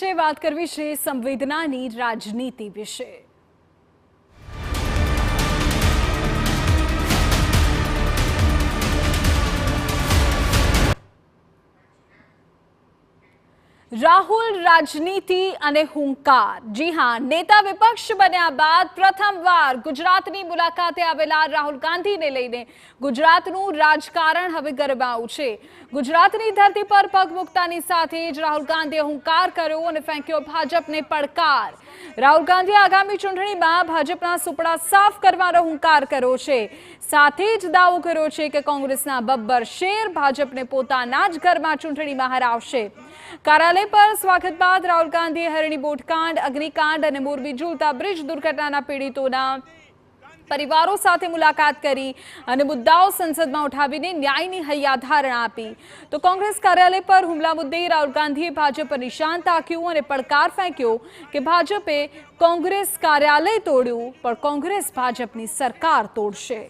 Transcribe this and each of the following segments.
છે, વાત કરવી છે સંવેદનાની રાજનીતિ વિશે। राहुल राजनीति अने हुंकार। जी हाँ, नेता विपक्ष बन्या बाद प्रथमवार गुजरातनी मुलाकाते आवेला राहुल गांधी ने लईने गुजरातनुं राजकारण हवे गरमायुं छे। गुजरातनी धरती पर पग मूकतानी साथे ज राहुल गांधीए हुंकार कर्यो अने फेंक्यो भाजपने પડકાર। राहुल गांधीए आगामी चूंटणीमां भाजपना सुपड़ा साफ करवानो हुंकार कर्यो छे। साथे ज दावो कर्यो छे के कोंग्रेसना बब्बर शेर भाजपने पोताना ज घरमां चूंटणीमां हरावशे। कार्यालय पर स्वागत बाद राहुल गांधीए हरणी बोटकांड, अग्निकांड और मोरबी झूलता ब्रिज दुर्घटना पीड़ितों परिवारों साथे मुलाकात करी और मुद्दाओं संसद में उठावीने न्यायनी हૈયાધારણા आपी। तो कांग्रेस कार्यालय पर हुमला मुद्दे राहुल गांधीए भाजप पर निशान ताक्युं और પડકાર फेंक्यो कि भाजपे कांग्रेस कार्यालय तोड्युं पण कांग्रेस भाजपनी सरकार तोड़शे।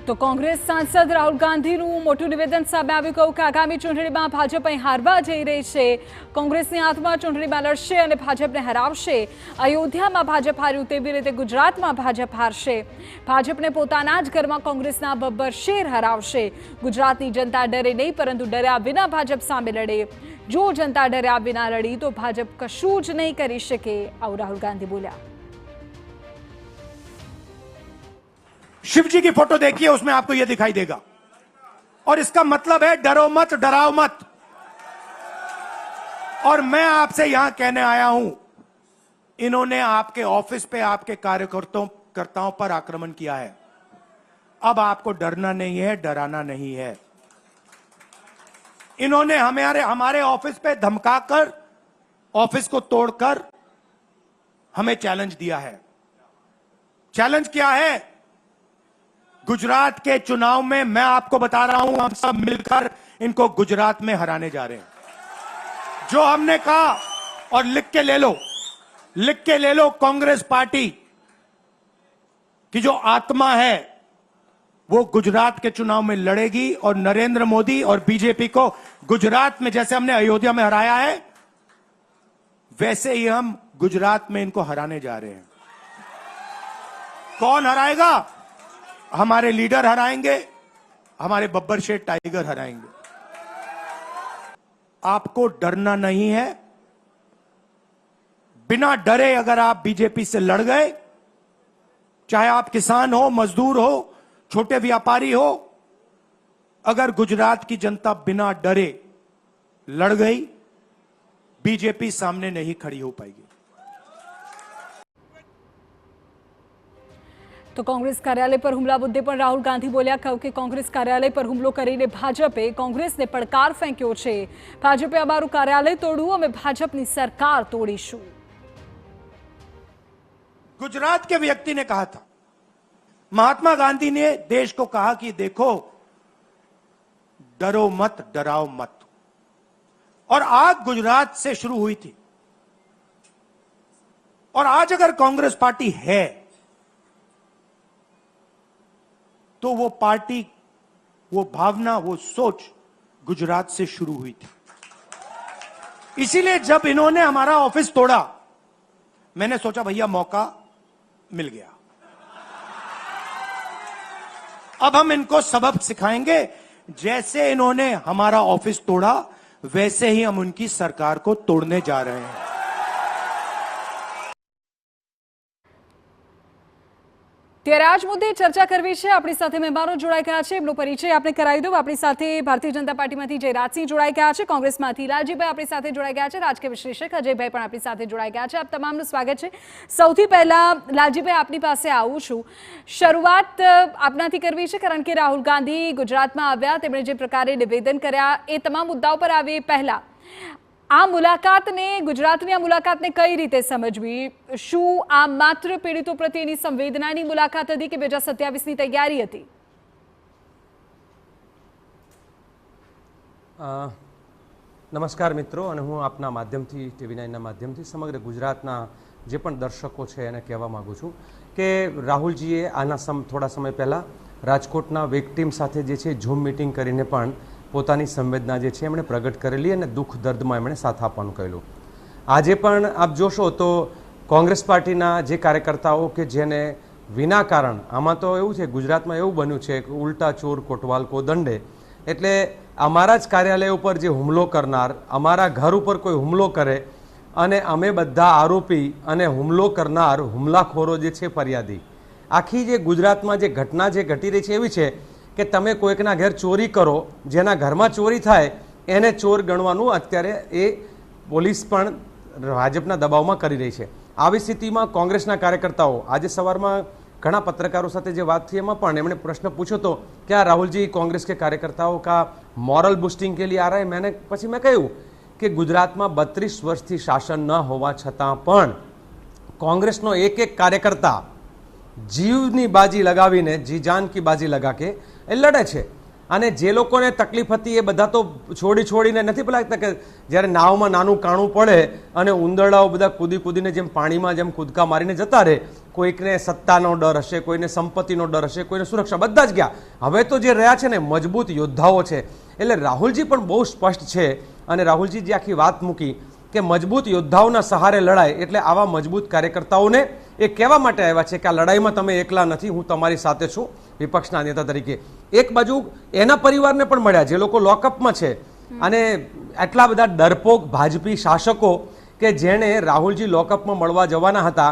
तो कांग्रेस सांसद राहुल गांधीનું મોટું નિવેદન સામે આવ્યું કહ્યું કે આગામી ચૂંટણીમાં ભાજપ અહીં હારવા જઈ રહી છે। કોંગ્રેસની આત્મા ચૂંટણીમાં લડશે અને ભાજપને હરાવશે। અયોધ્યામાં ભાજપ હાર્યું તેવી રીતે ગુજરાતમાં ભાજપ હારશે। ભાજપને પોતાના જ ઘરમાં કોંગ્રેસના બબ્બર શેર હરાવશે। ગુજરાતની જનતા ડરે નહીં પરંતુ ડર્યા વિના ભાજપ સામે લડે। જો જનતા ડર્યા વિના લડી તો ભાજપ કશું જ નહીં કરી શકે, આવું રાहुल ગાંધી બોલ્યા। शिव जी की फोटो देखिए, उसमें आपको यह दिखाई देगा और इसका मतलब है डरो मत, डराओ मत। और मैं आपसे यहां कहने आया हूं, इन्होंने आपके ऑफिस पे आपके कार्यकर्ताओं पर आक्रमण किया है। अब आपको डरना नहीं है, डराना नहीं है। इन्होंने हमारे ऑफिस पे धमकाकर, ऑफिस को तोड़कर हमें चैलेंज दिया है। चैलेंज क्या है? गुजरात के चुनाव में मैं आपको बता रहा हूं, हम सब मिलकर इनको गुजरात में हराने जा रहे हैं। जो हमने कहा, और लिख के ले लो, कांग्रेस पार्टी की जो आत्मा है वो गुजरात के चुनाव में लड़ेगी और नरेंद्र मोदी और बीजेपी को गुजरात में जैसे हमने अयोध्या में हराया है वैसे ही हम गुजरात में इनको हराने जा रहे हैं। कौन हराएगा? हमारे लीडर हराएंगे, हमारे बब्बर शेर टाइगर हराएंगे। आपको डरना नहीं है। बिना डरे अगर आप बीजेपी से लड़ गए, चाहे आप किसान हो, मजदूर हो, छोटे व्यापारी हो, अगर गुजरात की जनता बिना डरे लड़ गई, बीजेपी सामने नहीं खड़ी हो पाएगी। तो कांग्रेस कार्यालय पर हुमला मुद्दे पर राहुल गांधी बोल्या कि कांग्रेस कार्यालय पर हुमलो करीने भाजपे कांग्रेसने પડકાર ફેંક્યો છે। भाजपे अमारू कार्यालय तोड़વું, अमे भाजपनी सरकार तोड़ीशुं। गुजरात के व्यक्ति ने कहा था, महात्मा गांधी ने देश को कहा कि देखो डरो मत, डराओ मत। और आग गुजरात से शुरू हुई थी। और आज अगर कांग्रेस पार्टी है तो वो पार्टी, वो भावना, वो सोच गुजरात से शुरू हुई थी। इसीलिए जब इन्होंने हमारा ऑफिस तोड़ा, मैंने सोचा भैया मौका मिल गया, अब हम इनको सबक सिखाएंगे। जैसे इन्होंने हमारा ऑफिस तोड़ा वैसे ही हम उनकी सरकार को तोड़ने जा रहे हैं। ત્યારે આજ મુદ્દે ચર્ચા કરવી છે। આપણી સાથે મહેમાનો જોડાઈ ગયા છે, એમનો પરિચય આપણે કરાવી દઉં। આપણી સાથે ભારતીય જનતા પાર્ટીમાંથી જયરાજસિંહ જોડાઈ ગયા છે, કોંગ્રેસમાંથી લાલજીભાઈ આપણી સાથે જોડાઈ ગયા છે, રાજકીય વિશ્લેષક અજયભાઈ પણ આપણી સાથે જોડાઈ ગયા છે। આપ તમામનું સ્વાગત છે। સૌથી પહેલા લાલજીભાઈ આપની પાસે આવું છું। શરૂઆત આપનાથી કરવી છે કારણ કે રાહુલ ગાંધી ગુજરાતમાં આવ્યા, તેમણે જે પ્રકારે નિવેદન કર્યા એ તમામ મુદ્દાઓ પર આવે પહેલા આ મુલાકાતને ગુજરાતની આ મુલાકાતને કઈ રીતે સમજવી? શું આ માત્ર પીડિતો પ્રત્યેની સંવેદનાની મુલાકાત હતી કે 2027ની તૈયારી હતી? નમસ્કાર મિત્રો, અને હું આપના માધ્યમથી TV9ના માધ્યમથી સમગ્ર ગુજરાતના જે પણ દર્શકો છે એને કહેવા માગું છું કે રાહુલજીએ આના થોડા સમય પહેલાં રાજકોટના વિક્ટીમ સાથે જે છે ઝૂમ મિટિંગ કરીને પણ પોતાની સંવેદના જે છે એમણે પ્રગટ કરેલી અને દુઃખ દર્દમાં એમણે સાથ આપવાનું કહેલું. આજે પણ આપ જોશો તો કોંગ્રેસ પાર્ટીના જે કાર્યકર્તાઓ કે જેને વિના કારણ, આમાં તો એવું છે ગુજરાતમાં એવું બન્યું છે કે ઉલટા ચોર કોટવાલ કો દંડે, એટલે અમારા જ કાર્યાલય ઉપર જે હુમલો કરનાર, અમારા ઘર ઉપર કોઈ હુમલો કરે અને અમે બધા આરોપી અને હુમલો કરનાર હુમલાખોરો જે છે ફરિયાદી. આખી જે ગુજરાતમાં જે ઘટના જે ઘટી રહી છે એવી છે કે તમે કોઈકના ઘર ચોરી કરો, જેના ઘરમાં ચોરી થાય એને ચોર ગણવાનું અત્યારે એ પોલીસ પણ ભાજપના દબાવમાં કરી રહી છે. આવી સ્થિતિમાં કોંગ્રેસના કાર્યકર્તાઓ આજે સવારમાં ઘણા પત્રકારો સાથે જે વાત થઈ એમાં પણ એમણે પ્રશ્ન પૂછ્યો હતો કે આ રાहुल कांग्रेस के कार्यकर्ताओं का मॉरल बूस्टिंग के लिए आ रहा है. મેં કહ્યું કે ગુજરાતમાં 32 વર્ષથી શાસન ન હોવા છતાં પણ કોંગ્રેસનો એક એક કાર્યકર્તા જીવની બાજી લગાવીને, જી જાન કી બાજી લગા કે એ લડે છે. અને જે લોકોને તકલીફ હતી એ બધા તો છોડીને નથી પેલા કે જ્યારે નાવમાં નાનું કાણું પડે અને ઉંદરડાઓ બધા કૂદીને જેમ પાણીમાં જેમ કૂદકા મારીને જતા રહે, કોઈકને સત્તાનો ડર હશે, કોઈને સંપત્તિનો ડર હશે, કોઈને સુરક્ષા, બધા જ ગયા. હવે તો જે રહ્યા છે ને મજબૂત યોદ્ધાઓ છે. એટલે રાહુલજી પણ બહુ સ્પષ્ટ છે અને રાહુલજી જે આખી વાત મૂકી કે મજબૂત યોદ્ધાઓના સહારે લડાય, એટલે આવા મજબૂત કાર્યકર્તાઓને એ કહેવા માટે આવ્યા છે કે આ લડાઈમાં તમે એકલા નથી, હું તમારી સાથે છું વિપક્ષના નેતા તરીકે. એક બાજુ એના પરિવારને પણ મળ્યા જે લોકો લોકઅપમાં છે, અને આટલા બધા ડરપોક ભાજપી શાસકો કે જેણે રાહુલજી લોકઅપમાં મળવા જવાના હતા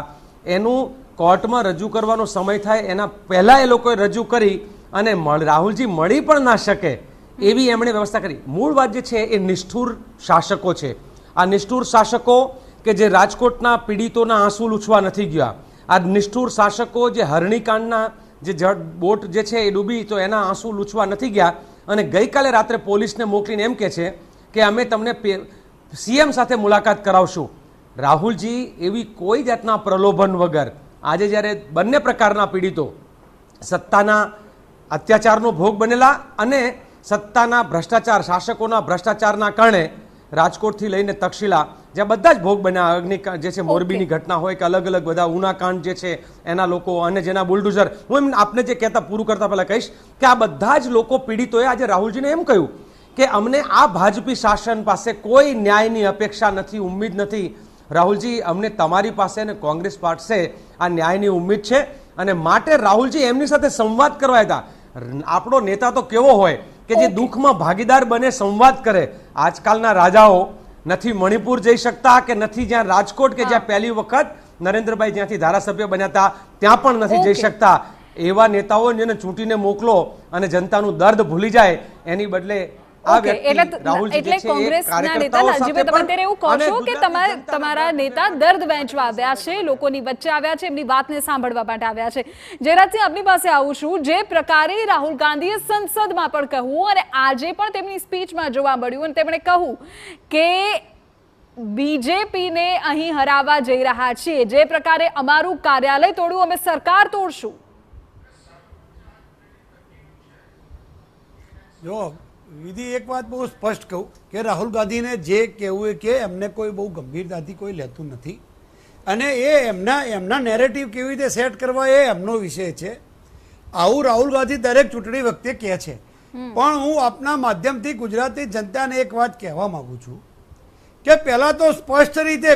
એનું કોર્ટમાં રજૂ કરવાનો સમય થાય એના પહેલાં એ લોકોએ રજૂ કરી અને રાહુલજી મળી પણ ના શકે એવી એમણે વ્યવસ્થા કરી. મૂળ વાત જે છે એ નિષ્ઠુર શાસકો છે. આ નિષ્ઠુર શાસકો કે જે રાજકોટના પીડિતોના આંસુ લૂછવા નથી ગયા, આ નિષ્ઠુર શાસકો જે હરણીકાંડના જે બોટ જે છે એ ડૂબી તો એના આંસુ લૂછવા નથી ગયા, અને ગઈકાલે રાત્રે પોલીસને મોકલીને એમ કહે છે કે અમે તમને CM સાથે મુલાકાત કરાવશું. રાહુલજી એવી કોઈ જાતના પ્રલોભન વગર આજે જ્યારે બંને પ્રકારના પીડિતો સત્તાના અત્યાચારનો ભોગ બનેલા અને સત્તાના ભ્રષ્ટાચાર, શાસકોના ભ્રષ્ટાચારના કારણે રાજકોટથી લઈને તક્ષશિલા જ્યાં બધા જ ભોગ બન્યા, અગ્નિકાંડ જે છે મોરબીની ઘટના હોય કે અલગ અલગ બધા ઉનાકાંડ જે છે એના લોકો અને જેના બુલડોઝર, હું એમ આપને જે કહેતા પૂરું કરતા પહેલા કહીશ કે આ બધા જ લોકો પીડિતોએ આજે રાહુલજીને એમ કહ્યું કે અમને આ ભાજપી શાસન પાસે કોઈ ન્યાયની અપેક્ષા નથી, ઉમ્મીદ નથી. રાહુલજી, અમને તમારી પાસે અને કોંગ્રેસ પાસે આ ન્યાયની ઉમ્મીદ છે, અને માટે રાહુલજી એમની સાથે સંવાદ કરવા હતા. આપણો નેતા તો કેવો હોય કે જે દુઃખમાં ભાગીદાર બને, સંવાદ કરે. આજકાલના રાજાઓ નથી મણિપુર જઈ શકતા કે નથી જ્યાં રાજકોટ કે જ્યાં પહેલી વખત નરેન્દ્રભાઈ જ્યાંથી ધારાસભ્ય બન્યા હતા ત્યાં પણ નથી જઈ શકતા. એવા નેતાઓ જેને ચૂંટીને મોકલો અને જનતાનું દર્દ ભૂલી જાય, એની બદલે એટલે કોંગ્રેસના નેતા લાલજીભાઈ, તમે અત્યારે એવું કહો છો કે તમારા નેતા દર્દ વહેંચવા આવ્યા છે, લોકોની વચ્ચે આવ્યા છે, એમની વાતને સાંભળવા માટે આવ્યા છે. જયરાજસિંહ, આપની પાસે આવું છું. જે પ્રકારે રાહુલ ગાંધીએ સંસદમાં પણ કહ્યું અને આજે પણ તેમની સ્પીચમાં જોવા મળ્યું, અને તેમણે કહ્યું કે બીજેપીને અહીં હરાવવા જઈ રહ્યા છીએ, જે પ્રકારે અમારું કાર્યાલય તોડ્યું, અમે સરકાર તોડશું. જો વિધિ, એક વાત બહુ સ્પષ્ટ કહું કે રાહુલ ગાંધીને જે કહેવું એ કે એમને કોઈ બહુ ગંભીરતાથી કોઈ લેતું નથી, અને એ એમના નેરેટિવ કેવી રીતે સેટ કરવા એ એમનો વિષય છે. આવું રાહુલ ગાંધી દરેક ચૂંટણી વખતે કહે છે. પણ હું આપના માધ્યમથી ગુજરાતની જનતાને એક વાત કહેવા માંગુ છું કે પહેલાં તો સ્પષ્ટ રીતે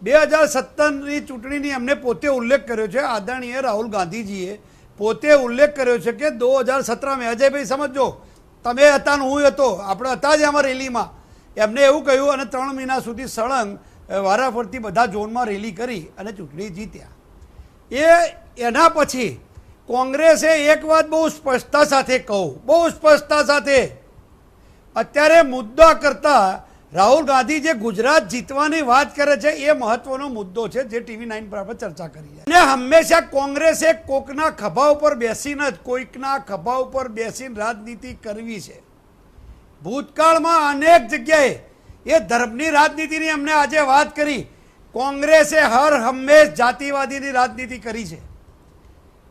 2017ની ચૂંટણીની એમને પોતે ઉલ્લેખ કર્યો છે. આદરણીય રાહુલ ગાંધીજીએ પોતે ઉલ્લેખ કર્યો છે કે 2017માં, અજયભાઈ સમજો, તમે હતા ને હું હતો, આપણે હતા જ આમાં રેલીમાં, એમને એવું કહ્યું અને 3 મહિના સુધી સળંગ વારાફરતી બધા ઝોનમાં રેલી કરી અને ચૂંટણી જીત્યા. એના પછી કોંગ્રેસે એક વાત બહુ સ્પષ્ટતા સાથે કહું, બહુ સ્પષ્ટતા સાથે, અત્યારે મુદ્દા કરતા રાહુલ ગાંધી જે ગુજરાત જીતવાની વાત કરે છે એ મહત્વનો મુદ્દો છે જે TV9 પર આપણે ચર્ચા કરી છે. અને હંમેશા કોંગ્રેસે કોકના ખભા ઉપર બેસીને જ કોઈકના ખભા ઉપર બેસીને રાજનીતિ કરવી છે. ભૂતકાળમાં અનેક જગ્યાએ એ ધર્મની રાજનીતિની અમને આજે વાત કરી. કોંગ્રેસે હર હંમેશ જાતિવાદીની રાજનીતિ કરી છે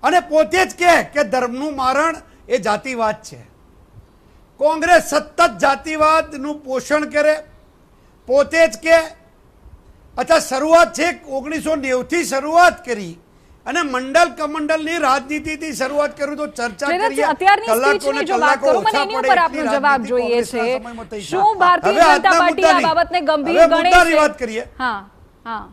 અને પોતે જ કહે કે ધર્મનું મારણ એ જાતિવાદ છે. કોંગ્રેસ સતત જાતિવાદનું પોષણ કરે, પોતે જ કે અચ્છા શરૂઆત છે 1990થી શરૂઆત કરી અને મંડળ કમંડળની રાજનીતિથી શરૂઆત કરું તો ચર્ચા કરીએ અત્યારની સ્પીચની જો વાત કરું મને એની ઉપર આપનો જવાબ જોઈએ છે. શું ભારતીય જનતા પાર્ટી આ બાબતને ગંભીર ગણે છે? વાત કરીએ. હા હા,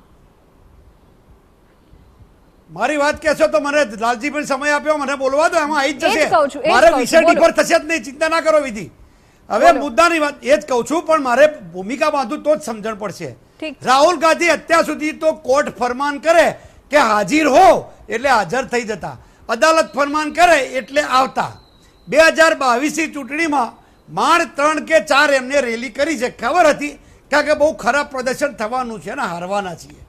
મારી વાત કહેશો તો મને લાલજીભાઈ સમય આપ્યો, મને બોલવા દો, એમાં આવી જ એ જ કહું છું, જશે. એ જ મારે કહું વિષય છું, બોલો. ડિફર થશે જ નહીં, ચિંતા ના કરો વિધિ. હવે મુદ્દાની વાત એ જ કહું છું, પણ મારે ભૂમિકા બાંધું તો જ સમજણ પડશે. ઠીક. રાહુલ ગાંધી અત્યાર સુધી તો કોર્ટ ફરમાન કરે કે હાજર હો એટલે હાજર થઈ જતા, અદાલત ફરમાન કરે એટલે આવતા. 2022ની ચૂંટણીમાં માંડ 3 કે 4 એમને રેલી કરી છે. ખબર હતી કારણ કે બહુ ખરાબ પ્રદર્શન થવાનું છે અને હારવાના છીએ.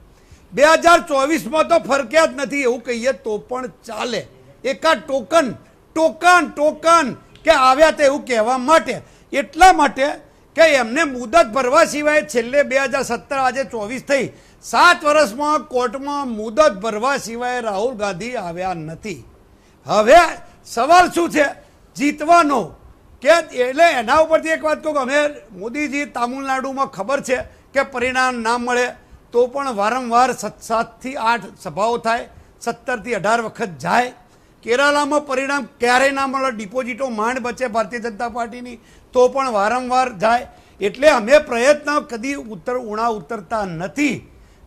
2024માં તો ફરક્યા જ નથી એવું કહીએ તો પણ ચાલે. એકાદ ટોકન કે આવ્યા તે એવું કહેવા માટે, એટલા માટે કે એમને મુદત ભરવા સિવાય છેલ્લે 2017 આજે 24 થઈ 7 વર્ષમાં કોર્ટમાં મુદત ભરવા સિવાય રાહુલ ગાંધી આવ્યા નથી. હવે સવાલ શું છે? જીતવાનો. કે એટલે એના ઉપરથી એક વાત કહું કે અમે મોદીજી તામિલનાડુમાં ખબર છે કે પરિણામ ના મળે તો પણ વારંવાર 7 થી 8 સભાઓ થાય, 17 થી 18 વખત જાય. કેરાલામાં પરિણામ ક્યારેય ના મળે, ડિપોઝિટો માંડ બચે ભારતીય જનતા પાર્ટીની તો પણ વારંવાર જાય. એટલે અમે પ્રયત્ન કદી ઉતરતા નથી.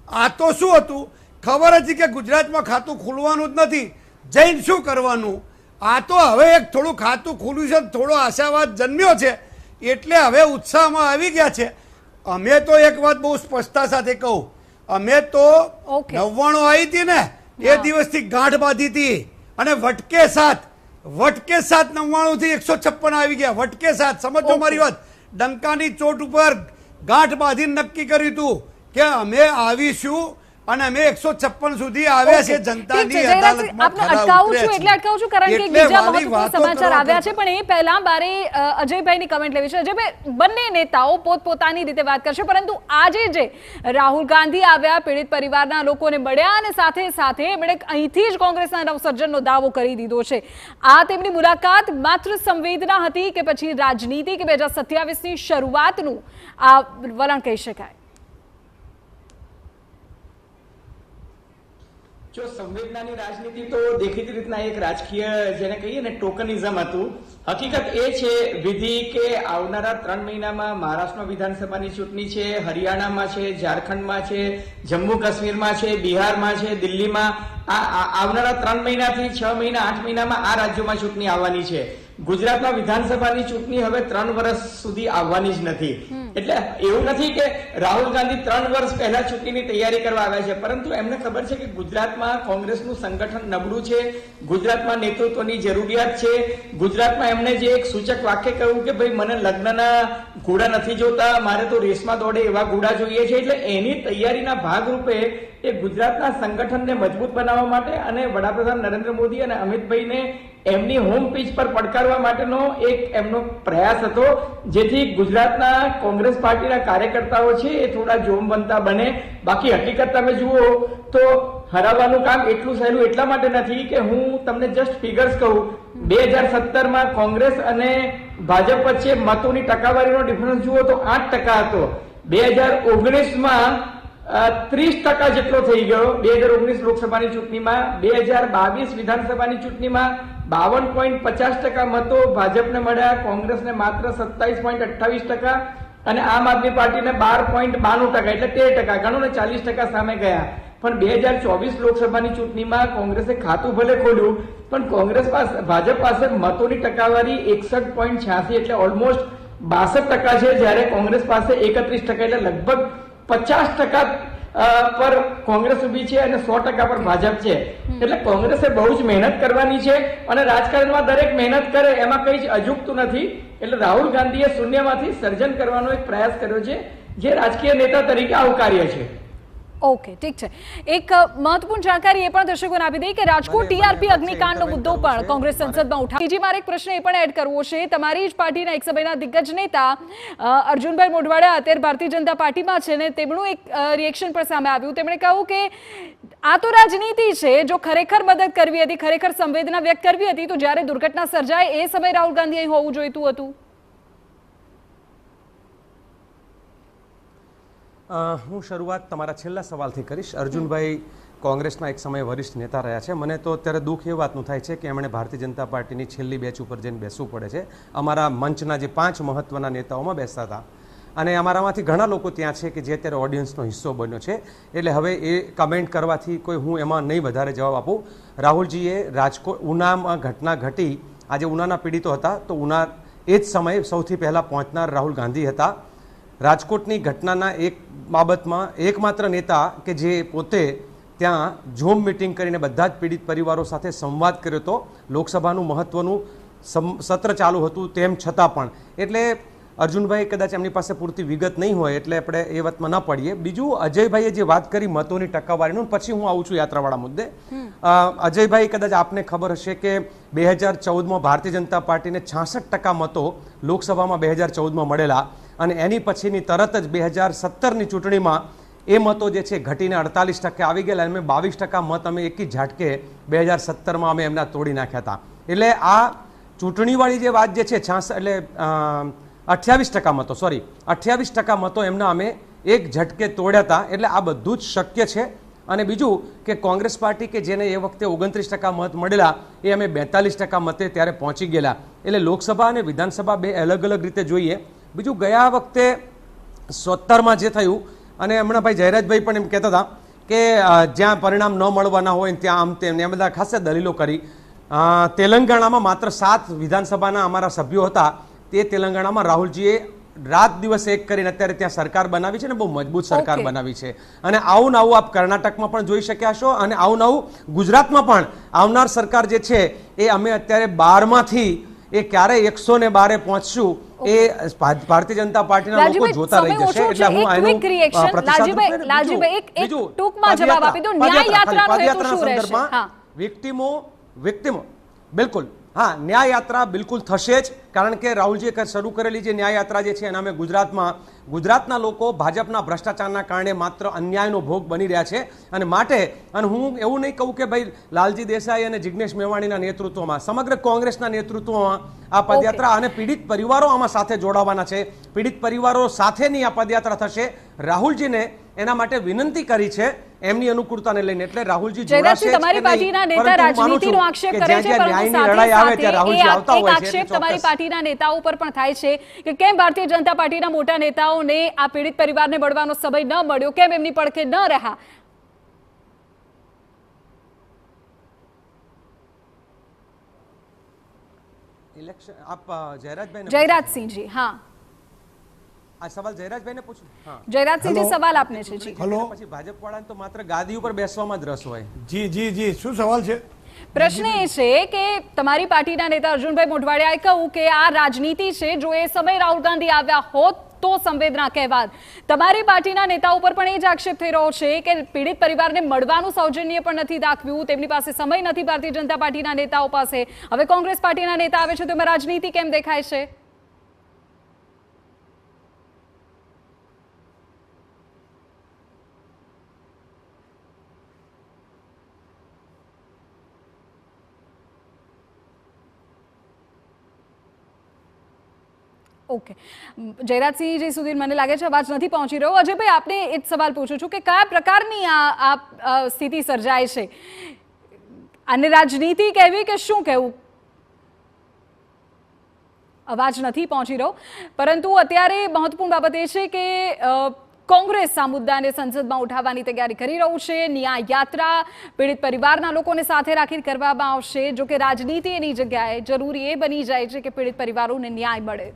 આ તો શું હતું? ખબર હતી કે ગુજરાતમાં ખાતું ખુલવાનું જ નથી, જઈને શું કરવાનું. આ તો હવે એક થોડું ખાતું ખુલ્યું છે, થોડો આશાવાદ જન્મ્યો છે એટલે હવે ઉત્સાહમાં આવી ગયા છે. અમે તો એક વાત બહુ સ્પષ્ટતા સાથે કહું, અમે તો 99 આવી હતી ને એ દિવસથી ગાંઠ બાંધી હતી અને વટકે સાથ 99 થી 156 આવી ગયા. વટકે સાથ સમજો મારી વાત. ડંકાની ચોટ ઉપર ગાંઠ બાંધીને નક્કી કર્યું હતું કે અમે આવીશું અને અમે 156 સુધી આવ્યા છે. જનતાની અદાલતમાં અટકાવું છું એટલે અટકાવું છું કારણ કે બીજા મહત્વપૂર્ણ સમાચાર આવ્યા છે. પણ એ પહેલા મારે અજયભાઈની કમેન્ટ લેવી છે. અજયભાઈ, બંને નેતાઓ પોતપોતાની રીતે વાત કરશે, પરંતુ આજે જે રાહુલ ગાંધી આવ્યા, પીડિત પરિવારના લોકોને મળ્યા અને સાથે સાથે એમણે અહીંથી જ કોંગ્રેસના નવસર્જનનો દાવો કરી દીધો છે. આ તેમની મુલાકાત માત્ર સંવેદના હતી કે પછી રાજનીતિ કે 2027ની શરૂઆતનું આ વલણ કહી શકાય? જો સંવેદનાની રાજનીતિ તો દેખીતી રીતના એક રાજકીય જેને કહીએ ને ટોકનિઝમ હતું. હકીકત એ છે વિધિ કે આવનારા 3 મહિનામાં મહારાષ્ટ્રમાં વિધાનસભાની ચૂંટણી છે, હરિયાણામાં છે, ઝારખંડમાં છે, જમ્મુ કાશ્મીરમાં છે, બિહારમાં છે, દિલ્હીમાં. આવનારા 3 મહિનાથી 6 મહિના 8 મહિનામાં આ રાજ્યોમાં ચૂંટણી આવવાની છે. ગુજરાતમાં વિધાનસભાની ચૂંટણી હવે 3 વર્ષ સુધી આવવાની જ નથી. એટલે એવું નથી કે રાહુલ ગાંધી 3 વર્ષ પહેલા ચૂંટણીની તૈયારી કરવા આવ્યા છે, પરંતુ એમને ખબર છે કે ગુજરાતમાં કોંગ્રેસનું સંગઠન નબળું છે, ગુજરાતમાં નેતૃત્વની જરૂરિયાત છે. ગુજરાતમાં એમને જે એક સૂચક વાક્ય કહ્યું કે ભાઈ મને લગ્નના ઘોડા નથી જોતા, મારે તો રેસમાં દોડે એવા ઘોડા જોઈએ છે. એટલે એની તૈયારીના ભાગરૂપે એ ગુજરાતના સંગઠનને મજબૂત બનાવવા માટે અને વડાપ્રધાન નરેન્દ્ર મોદી અને અમિતભાઈને એમની હોમ પીચ પર પડકારવા માટેનો એક એમનો પ્રયાસ હતો, જેથી ગુજરાતના કોંગ્રેસ પાર્ટીના કાર્યકર્તાઓ છે એ થોડા જોમવંતા બને. બાકી હકીકત તમે જુઓ તો હરાવવાનું કામ એટલું સહેલું એટલા માટે નથી કે હું તમને જસ્ટ ફિગર્સ કહું. 2017માં કોંગ્રેસ અને ભાજપ વચ્ચે મતોની ટકાવારીનો ડિફરન્સ જુઓ તો 8% હતો. 2019માં 30% જેટલો થઈ ગયો. 2019 લોકસભાની ચૂંટણીમાં, 2022 વિધાનસભાની ચૂંટણીમાં 52.50% મતો ભાજપને મળ્યા, કોંગ્રેસને માત્ર 27.28% અને આમ આદમી પાર્ટીને 12.92%, એટલે 13%, ગણો ને 40% સામે ગયા. પણ 2024 લોકસભાની ચૂંટણીમાં કોંગ્રેસે ખાતું ભલે ખોલ્યું, પણ કોંગ્રેસ પાસે ભાજપ પાસે મતોની ટકાવારી 61.86 એટલે ઓલમોસ્ટ 62% છે, જ્યારે કોંગ્રેસ પાસે 31%, એટલે લગભગ 50% પર કોંગ્રેસ ઉભી છે અને 100% પર ભાજપ છે. એટલે કોંગ્રેસે બહુ જ મહેનત કરવાની છે અને રાજકારણમાં દરેક મહેનત કરે એમાં કઈ જ અજુગતું નથી. એટલે રાહુલ ગાંધીએ શૂન્યમાંથી સર્જન કરવાનો એક પ્રયાસ કર્યો છે, જે રાજકીય નેતા તરીકે આવકાર્ય છે. ઓકે, ઠીક છે. એક મહત્વપૂર્ણ જાણકારી એ પણ દર્શકોને આપી દઈએ કે રાજકોટ ટીઆરપી અગ્નિકાંડનો મુદ્દો પણ કોંગ્રેસ સંસદમાં ઉઠાવ્યો. બીજી મારે એક પ્રશ્ન એ પણ એડ કરવો છે. તમારી જ પાર્ટીના એક સમયના દિગ્ગજ નેતા અર્જુનભાઈ મોઢવાડિયા અત્યારે ભારતીય જનતા પાર્ટીમાં છે ને તેમનું એક રિએક્શન પણ સામે આવ્યું. તેમણે કહ્યું કે આ તો રાજનીતિ છે. જો ખરેખર મદદ કરવી હતી, ખરેખર સંવેદના વ્યક્ત કરવી હતી, તો જ્યારે દુર્ઘટના સર્જાય એ સમયે રાહુલ ગાંધી અહીં હોવું જોઈતું હતું. હું શરૂઆત તમારા છેલ્લા સવાલથી કરીશ. અર્જુનભાઈ કોંગ્રેસના એક સમયે વરિષ્ઠ નેતા રહ્યા છે. મને તો અત્યારે દુઃખ એ વાતનું થાય છે કે એમણે ભારતીય જનતા પાર્ટીની છેલ્લી બેચ ઉપર જઈને બેસવું પડે છે. અમારા મંચના જે 5 મહત્વના નેતાઓમાં બેસતા હતા અને અમારામાંથી ઘણા લોકો ત્યાં છે કે જે અત્યારે ઓડિયન્સનો હિસ્સો બન્યો છે. એટલે હવે એ કમેન્ટ કરવાથી કોઈ હું એમાં નહીં વધારે જવાબ આપું. રાહુલજીએ રાજકોટ ઉનામાં ઘટના ઘટી, આજે ઉનાના પીડિતો હતા, તો ઉના એ જ સમયે સૌથી પહેલાં પહોંચનાર રાહુલ ગાંધી હતા. રાજકોટની ઘટનાના એક બાબતમાં એકમાત્ર નેતા કે જે પોતે ત્યાં ઝૂમ મિટિંગ કરીને બધા જ પીડિત પરિવારો સાથે સંવાદ કર્યો હતો. લોકસભાનું મહત્વનું સત્ર ચાલુ હતું તેમ છતાં પણ. એટલે અર્જુનભાઈ કદાચ એમની પાસે પૂરતી વિગત નહીં હોય એટલે આપણે એ વાતમાં ન પડીએ. બીજું, અજયભાઈએ જે વાત કરી મતોની ટકાવારીનું, પછી હું આવું છું યાત્રાવાળા મુદ્દે. અજયભાઈ, કદાચ આપને ખબર હશે કે 2014માં ભારતીય જનતા પાર્ટીને 66% મતો લોકસભામાં 2014માં મળેલા અને એની પછીની તરત જ 2017ની ચૂંટણીમાં એ મતો જે છે ઘટીને 48% આવી ગયેલા અને 22% મત અમે એક જ ઝાટકે 2017માં અમે એમના તોડી નાખ્યા હતા. એટલે આ ચૂંટણીવાળી જે વાત જે છે 28% મતો, સોરી 28% મતો એમના અમે એક ઝટકે તોડ્યા હતા. એટલે આ બધું જ શક્ય છે. અને બીજું કે કોંગ્રેસ પાર્ટી કે જેને એ વખતે 29% મત મળેલા એ અમે 42% મતે ત્યારે પહોંચી ગયેલા. એટલે લોકસભા અને વિધાનસભા બે અલગ અલગ રીતે જોઈએ. બીજું, ગયા વખતે 17માં જે થયું, અને હમણાં ભાઈ જયરાજભાઈ પણ એમ કહેતા હતા કે જ્યાં પરિણામ ન મળવાના હોય ત્યાં આમ તેમ એ બધા ખાસ દલીલો કરી. તેલંગાણામાં માત્ર 7 વિધાનસભાના અમારા સભ્યો હતા. તે તેલંગાણામાં રાહુલજીએ રાત દિવસ એક કરીને અત્યારે ત્યાં સરકાર બનાવી છે ને, બહુ મજબૂત સરકાર બનાવી છે. અને આવું નવું આપ કર્ણાટકમાં પણ જોઈ શક્યા છો અને આવું નવું ગુજરાતમાં પણ આવનાર સરકાર જે છે એ અમે અત્યારે 12માંથી એ ક્યારે 112 પહોંચશું એ ભારતીય જનતા પાર્ટીના લોકો જોતા રહી જશે. એટલે હું આનું લાલજીભાઈ એક ટૂંકમાં જવાબ આપી દો. ન્યાય યાત્રાનો હેતુ શું રહેશે? વિક્ટિમો બિલકુલ, હા, ન્યાય યાત્રા બિલકુલ થશે જ. કારણ કે રાહુલજીએ શરૂ કરેલી જે ન્યાય યાત્રા જે છે એના અમે ગુજરાતના લોકો ભાજપના ભ્રષ્ટાચારના કારણે માત્ર અન્યાયનો ભોગ બની રહ્યા છે. અને માટે હું એવું નહીં કહું કે ભાઈ લાલજી દેસાઈ અને જિગ્નેશ મેવાણીના નેતૃત્વમાં, સમગ્ર કોંગ્રેસના નેતૃત્વમાં આ પદયાત્રા અને પીડિત પરિવારો આમાં સાથે જોડાવાના છે. પીડિત પરિવારો સાથેની આ પદયાત્રા થશે. રાહુલજીને એના માટે વિનંતી કરી છે એમની અનુકૂળતાને લઈને. એટલે રાહુલજી જોડાશે. તમારી પાર્ટીના નેતા રાજનીતિનો આક્ષેપ કરે છે, પરંતુ આક્ષેપ તમારી પાર્ટીના નેતાઓ પર પણ થાય છે કે કેમ ભારતીય જનતા પાર્ટીના મોટા નેતાઓને આ પીડિત પરિવારને મળવાનો સમય ન મળ્યો, કેમ એમની પડખે ન રહ્યા? ઇલેક્શન આપ જયરાજસિંહજી, હા, આ સવાલ જયરાજભાઈને પૂછું. હા, જયરાજસિંહજી, સવાલ આપને છે. જી, પછી ભાજપ વાળાને તો માત્ર ગાદી ઉપર બેસવામાં જ રસ હોય. જી, શું સવાલ છે? પ્રશ્ન એ છે કે તમારી પાર્ટીના નેતા અર્જુનભાઈ મોઢવાડિયાએ કહ્યું કે આ રાજનીતિ છે. જો એ સમય રાહુલ ગાંધી આવ્યા હોત તો સંવેદના કહેવાત. તમારી પાર્ટીના નેતાઓ પર પણ એ જ આક્ષેપ થઈ રહ્યો છે કે પીડિત પરિવારને મળવાનું સૌજન્ય પણ નથી દાખવ્યું, તેમની પાસે સમય નથી ભારતીય જનતા પાર્ટીના નેતાઓ પાસે. હવે કોંગ્રેસ પાર્ટીના નેતા આવે છે તો એમાં રાજનીતિ કેમ દેખાય છે? ઓકે, જયરાજસિંહજી સુધી મને લાગે છે અવાજ નથી પહોંચી રહ્યો. અજયભાઈ, આપને એ જ સવાલ પૂછું છું કે કયા પ્રકારની આ સ્થિતિ સર્જાય છે? આને રાજનીતિ કહેવી કે શું કહેવું? અવાજ નથી પહોંચી રહ્યો. પરંતુ અત્યારે મહત્વપૂર્ણ બાબત એ છે કે કોંગ્રેસ આ મુદ્દાને સંસદમાં ઉઠાવવાની તૈયારી કરી રહ્યું છે. ન્યાય યાત્રા પીડિત પરિવારના લોકોને સાથે રાખીને કરવામાં આવશે. જો કે રાજનીતિ એની જગ્યાએ જરૂરી એ બની જાય છે કે પીડિત પરિવારોને ન્યાય મળે.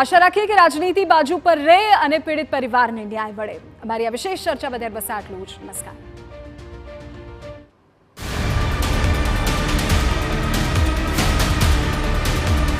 આશા રાખીએ કે રાજનીતિ બાજુ પર રહે અને પીડિત પરિવારને ન્યાય મળે. અમારી આ વિશેષ ચર્ચા બદલ બસ આટલું જ. નમસ્કાર.